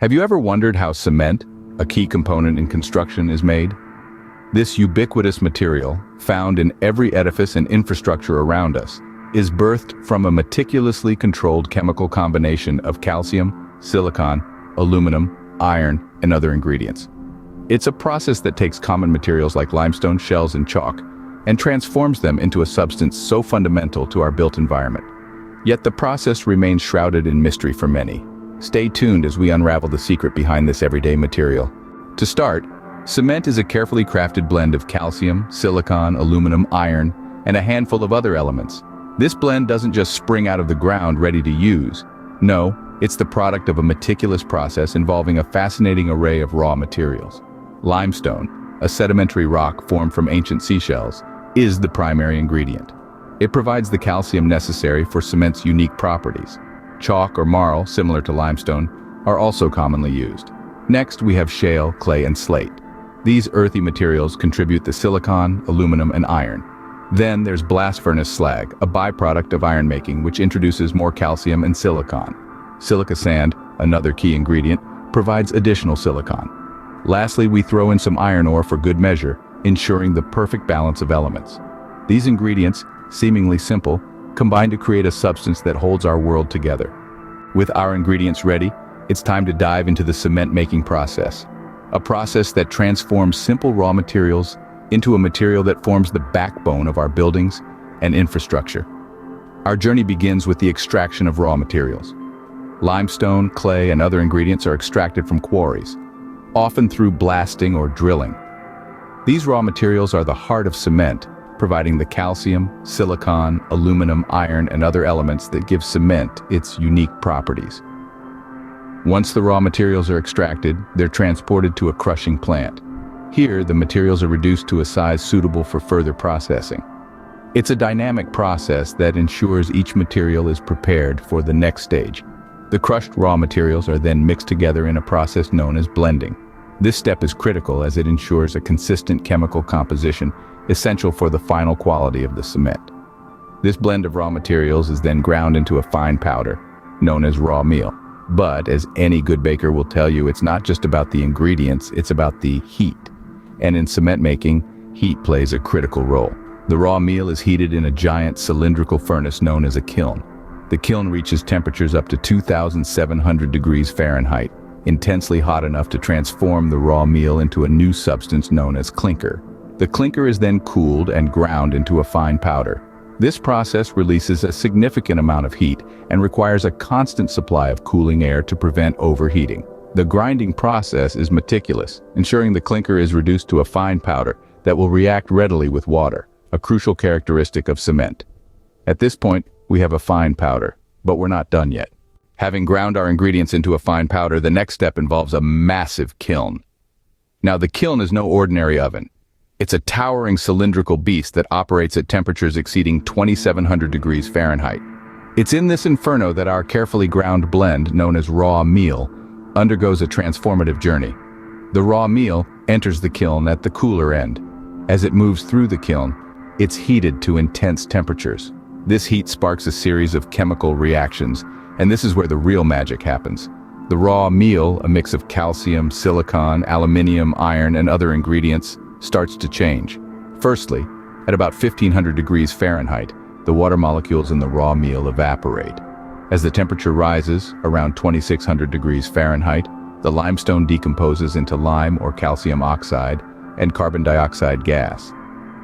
Have you ever wondered how cement, a key component in construction, is made? This ubiquitous material, found in every edifice and infrastructure around us, is birthed from a meticulously controlled chemical combination of calcium, silicon, aluminum, iron, and other ingredients. It's a process that takes common materials like limestone, shells, and chalk, and transforms them into a substance so fundamental to our built environment. Yet the process remains shrouded in mystery for many. Stay tuned as we unravel the secret behind this everyday material. To start, cement is a carefully crafted blend of calcium, silicon, aluminum, iron, and a handful of other elements. This blend doesn't just spring out of the ground ready to use. No, it's the product of a meticulous process involving a fascinating array of raw materials. Limestone, a sedimentary rock formed from ancient seashells, is the primary ingredient. It provides the calcium necessary for cement's unique properties. Chalk or marl, similar to limestone, are also commonly used. Next, we have shale, clay, and slate. These earthy materials contribute the silicon, aluminum, and iron. Then there's blast furnace slag, a byproduct of iron making, which introduces more calcium and silicon. Silica sand, another key ingredient, provides additional silicon. Lastly, we throw in some iron ore for good measure, ensuring the perfect balance of elements. These ingredients, seemingly simple, combine to create a substance that holds our world together. With our ingredients ready, it's time to dive into the cement-making process. A process that transforms simple raw materials into a material that forms the backbone of our buildings and infrastructure. Our journey begins with the extraction of raw materials. Limestone, clay, and other ingredients are extracted from quarries, often through blasting or drilling. These raw materials are the heart of cement, providing the calcium, silicon, aluminum, iron, and other elements that give cement its unique properties. Once the raw materials are extracted, they're transported to a crushing plant. Here, the materials are reduced to a size suitable for further processing. It's a dynamic process that ensures each material is prepared for the next stage. The crushed raw materials are then mixed together in a process known as blending. This step is critical as it ensures a consistent chemical composition essential for the final quality of the cement. This blend of raw materials is then ground into a fine powder, known as raw meal. But as any good baker will tell you, it's not just about the ingredients, it's about the heat. And in cement making, heat plays a critical role. The raw meal is heated in a giant cylindrical furnace known as a kiln. The kiln reaches temperatures up to 2,700 degrees Fahrenheit, intensely hot enough to transform the raw meal into a new substance known as clinker. The clinker is then cooled and ground into a fine powder. This process releases a significant amount of heat and requires a constant supply of cooling air to prevent overheating. The grinding process is meticulous, ensuring the clinker is reduced to a fine powder that will react readily with water, a crucial characteristic of cement. At this point, we have a fine powder, but we're not done yet. Having ground our ingredients into a fine powder, the next step involves a massive kiln. Now, the kiln is no ordinary oven. It's a towering cylindrical beast that operates at temperatures exceeding 2,700 degrees Fahrenheit. It's in this inferno that our carefully ground blend, known as raw meal, undergoes a transformative journey. The raw meal enters the kiln at the cooler end. As it moves through the kiln, it's heated to intense temperatures. This heat sparks a series of chemical reactions, and this is where the real magic happens. The raw meal, a mix of calcium, silicon, aluminium, iron, and other ingredients, starts to change. Firstly, at about 1,500 degrees Fahrenheit, the water molecules in the raw meal evaporate. As the temperature rises, around 2,600 degrees Fahrenheit, the limestone decomposes into lime or calcium oxide and carbon dioxide gas.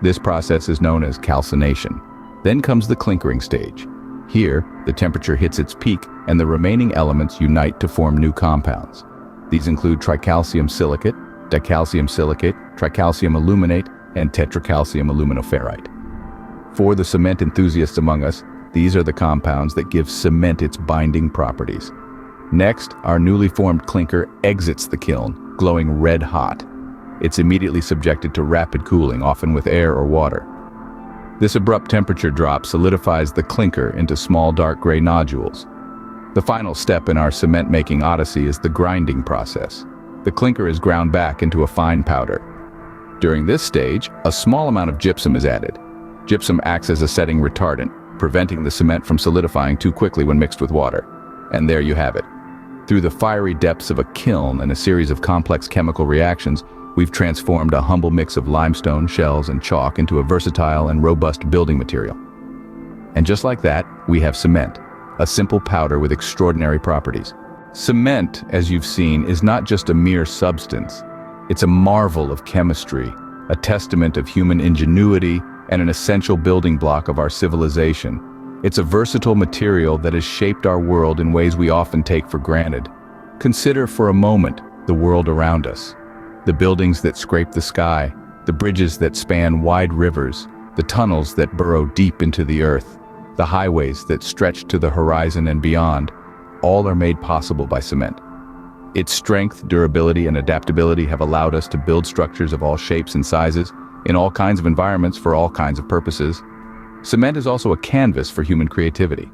This process is known as calcination. Then comes the clinkering stage. Here, the temperature hits its peak and the remaining elements unite to form new compounds. These include tricalcium silicate, dicalcium silicate, tricalcium aluminate, and tetracalcium aluminoferrite. For the cement enthusiasts among us, these are the compounds that give cement its binding properties. Next, our newly formed clinker exits the kiln, glowing red hot. It's immediately subjected to rapid cooling, often with air or water. This abrupt temperature drop solidifies the clinker into small dark gray nodules. The final step in our cement-making odyssey is the grinding process. The clinker is ground back into a fine powder. During this stage, a small amount of gypsum is added. Gypsum acts as a setting retardant, preventing the cement from solidifying too quickly when mixed with water. And there you have it. Through the fiery depths of a kiln and a series of complex chemical reactions, we've transformed a humble mix of limestone, shells, and chalk into a versatile and robust building material. And just like that, we have cement, a simple powder with extraordinary properties. Cement, as you've seen, is not just a mere substance. It's a marvel of chemistry, a testament of human ingenuity, and an essential building block of our civilization. It's a versatile material that has shaped our world in ways we often take for granted. Consider for a moment the world around us. The buildings that scrape the sky, the bridges that span wide rivers, the tunnels that burrow deep into the earth, the highways that stretch to the horizon and beyond, all are made possible by cement. Its strength, durability, and adaptability have allowed us to build structures of all shapes and sizes, in all kinds of environments for all kinds of purposes. Cement is also a canvas for human creativity.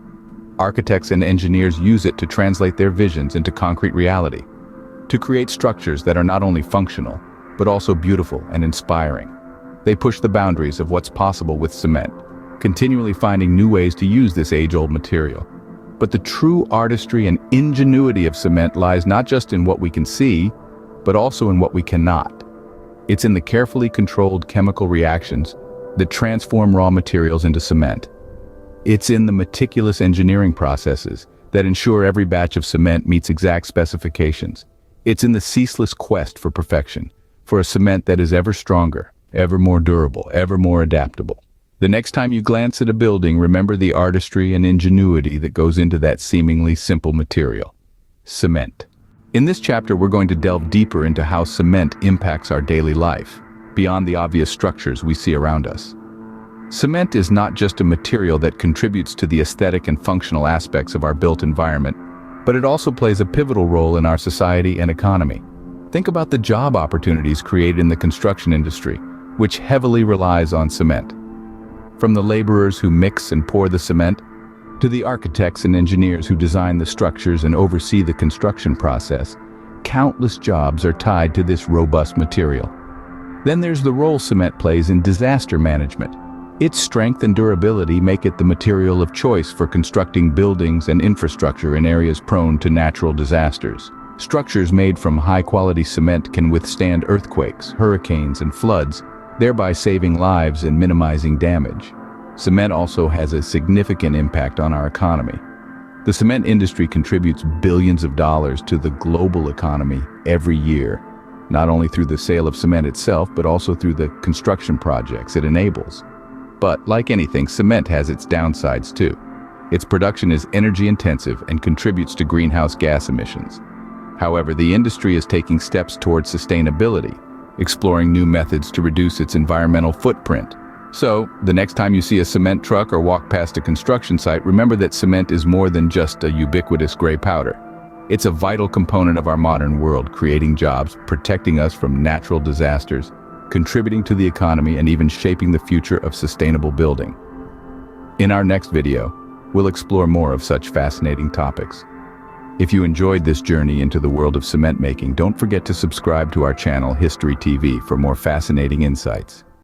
Architects and engineers use it to translate their visions into concrete reality, to create structures that are not only functional, but also beautiful and inspiring. They push the boundaries of what's possible with cement, continually finding new ways to use this age-old material. But the true artistry and ingenuity of cement lies not just in what we can see, but also in what we cannot. It's in the carefully controlled chemical reactions that transform raw materials into cement. It's in the meticulous engineering processes that ensure every batch of cement meets exact specifications. It's in the ceaseless quest for perfection, for a cement that is ever stronger, ever more durable, ever more adaptable. The next time you glance at a building, remember the artistry and ingenuity that goes into that seemingly simple material: cement. In this chapter, we're going to delve deeper into how cement impacts our daily life, beyond the obvious structures we see around us. Cement is not just a material that contributes to the aesthetic and functional aspects of our built environment, but it also plays a pivotal role in our society and economy. Think about the job opportunities created in the construction industry, which heavily relies on cement. From the laborers who mix and pour the cement, to the architects and engineers who design the structures and oversee the construction process, countless jobs are tied to this robust material. Then there's the role cement plays in disaster management. Its strength and durability make it the material of choice for constructing buildings and infrastructure in areas prone to natural disasters. Structures made from high-quality cement can withstand earthquakes, hurricanes, and floods, thereby saving lives and minimizing damage. Cement also has a significant impact on our economy. The cement industry contributes billions of dollars to the global economy every year, not only through the sale of cement itself, but also through the construction projects it enables. But like anything, cement has its downsides too. Its production is energy intensive and contributes to greenhouse gas emissions. However, the industry is taking steps towards sustainability, exploring new methods to reduce its environmental footprint. So, the next time you see a cement truck or walk past a construction site, remember that cement is more than just a ubiquitous gray powder. It's a vital component of our modern world, creating jobs, protecting us from natural disasters, contributing to the economy, and even shaping the future of sustainable building. In our next video, we'll explore more of such fascinating topics. If you enjoyed this journey into the world of cement making, don't forget to subscribe to our channel, History TV, for more fascinating insights.